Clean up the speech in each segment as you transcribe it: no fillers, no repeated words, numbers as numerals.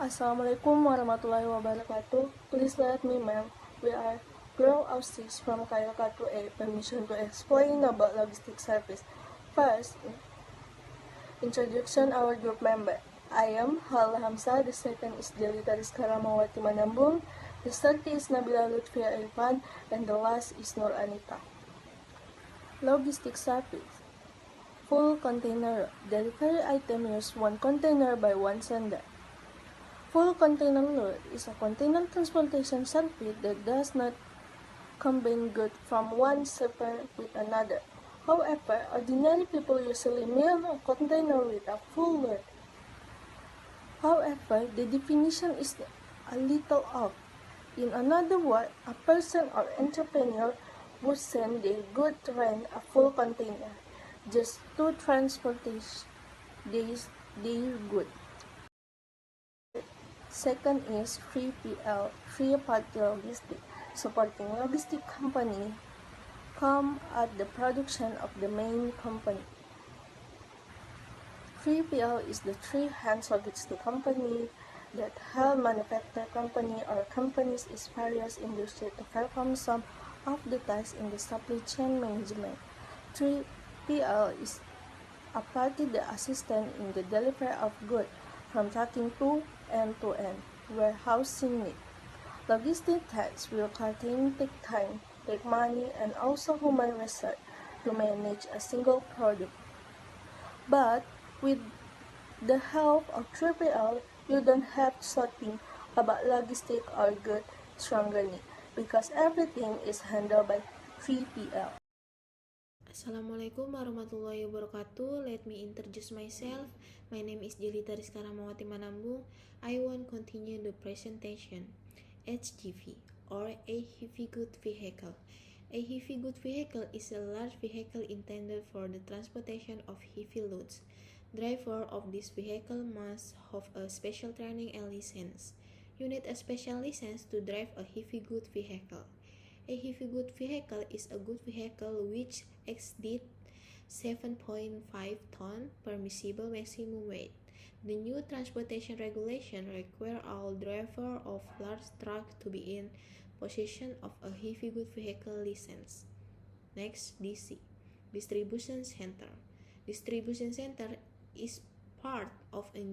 Assalamualaikum warahmatullahi wabarakatuh. Please let me ma'am. We are Girl Ausis from Kayoka 2A. Permission to explain about logistics service. First, introduction our group member. I am Hala Hamza. The second is Jelita Rizka Ramawati Manambung. The third is Nabila Lutfia Irfan. And the last is Nur Anita. Logistics service. Full container. Delivery item use one container by one sender. Full container load is a container transportation service that does not combine goods from one shipper with another. However, ordinary people usually mail a container with a full load. However, the definition is a little off. In another word, a person or entrepreneur would send their good to rent a full container just to transport their good. Second is 3PL, Free Party Logistics, supporting logistic company come at the production of the main company. 3PL is the three hands logistic company that help manufacture company or companies in various industries to perform some of the tasks in the supply chain management. 3PL is a party that assists in the delivery of goods from tracking to end-to-end warehousing need. Logistic tasks will contain take time, take money, and also human resources to manage a single product. But with the help of 3PL, you don't have to think about logistic or good stronger need because everything is handled by 3PL. Assalamualaikum warahmatullahi wabarakatuh. Let me introduce myself. My name is Jelita Rizka Ramawati Manambung. I want to continue the presentation. HGV or a heavy goods vehicle. A heavy goods vehicle is a large vehicle intended for the transportation of heavy loads. Driver of this vehicle must have a special training and license. You need a special license to drive a heavy goods vehicle. A heavy goods vehicle is a goods vehicle which exceeds 7.5 ton permissible maximum weight. The new transportation regulation require all drivers of large truck to be in possession of a heavy goods vehicle license. Next, DC, distribution center. Distribution center is part of a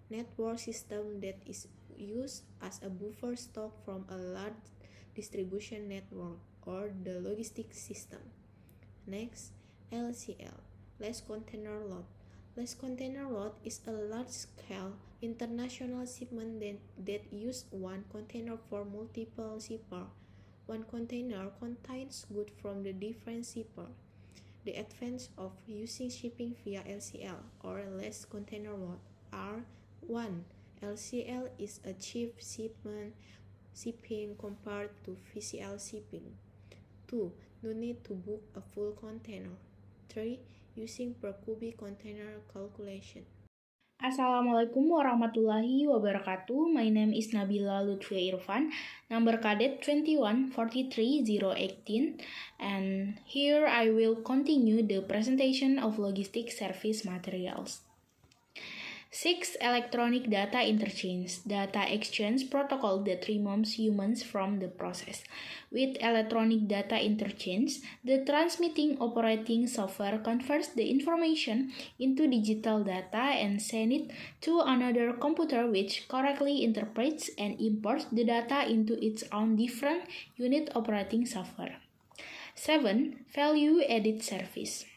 network system that is used as a buffer stock from a large distribution network or the logistics system. Next, LCL, less container load. Less container load is a large-scale international shipment that use one container for multiple shippers. One container contains goods from the different shippers. The advantage of using shipping via LCL or less container load are 1. LCL is a cheap shipping compared to VCL shipping. 2. No need to book a full container. 3. Using per cubic container calculation. Assalamualaikum warahmatullahi wabarakatuh. My name is Nabila Lutfia Irfan, number cadet 2143018, and here I will continue the presentation of logistics service materials. 6. Electronic data interchange, data exchange protocol that removes humans from the process. With electronic data interchange, the transmitting operating software converts the information into digital data and sends it to another computer which correctly interprets and imports the data into its own different unit operating software. 7. Value-added service.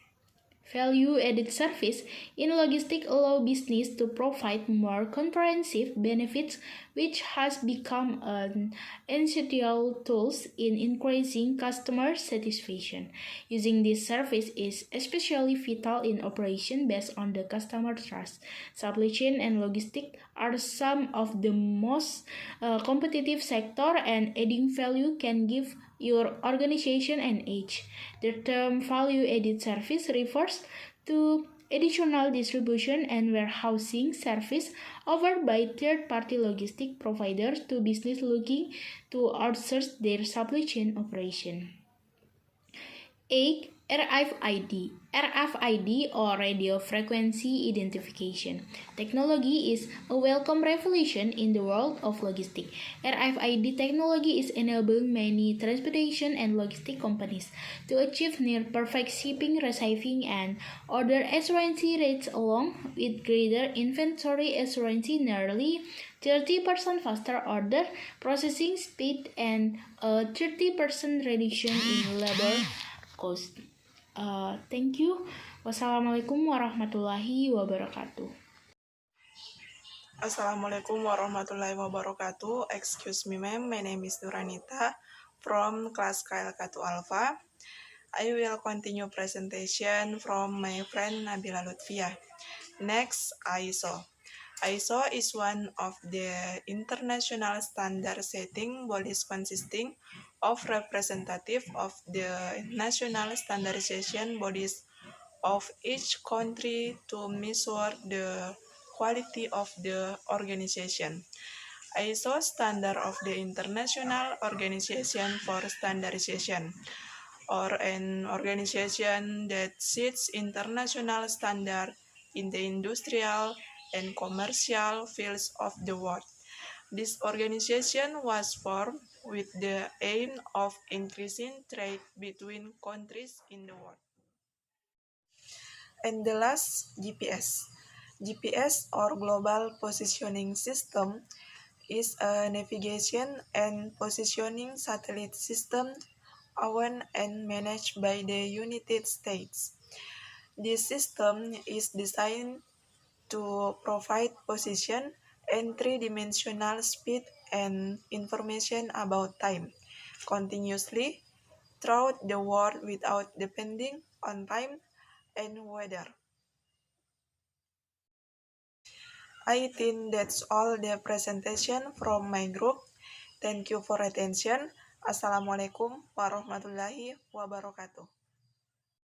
Value-added service in logistics allow business to provide more comprehensive benefits, which has become an essential tool in increasing customer satisfaction. Using this service is especially vital in operation based on the customer trust. Supply chain and logistics are some of the most competitive sector, and adding value can give your organization an edge. The term value-added service refers to additional distribution and warehousing service offered by third-party logistic providers to business looking to outsource their supply chain operation. 8. RFID or Radio Frequency Identification technology is a welcome revolution in the world of logistics. RFID technology is enabling many transportation and logistic companies to achieve near-perfect shipping, receiving, and order accuracy rates along with greater inventory accuracy, nearly 30% faster order processing speed, and a 30% reduction in labor cost. Thank you. Wassalamualaikum warahmatullahi wabarakatuh. Assalamualaikum warahmatullahi wabarakatuh. Excuse me, ma'am. My name is Nuranita from class KLK2 Alpha. I will continue presentation from my friend Nabila Lutfia. Next, ISO. ISO is one of the international standard setting bodies consisting of representative of the national standardization bodies of each country to measure the quality of the organization. ISO standard of the International Organization for Standardization, or an organization that sets international standard in the industrial and commercial fields of the world. This organization was formed with the aim of increasing trade between countries in the world. And the last, GPS. GPS, or Global Positioning System, is a navigation and positioning satellite system owned and managed by the United States. This system is designed to provide position and three-dimensional speed and information about time continuously throughout the world without depending on time and weather. I think that's all the presentation from my group. Thank you for attention. Assalamualaikum warahmatullahi wabarakatuh.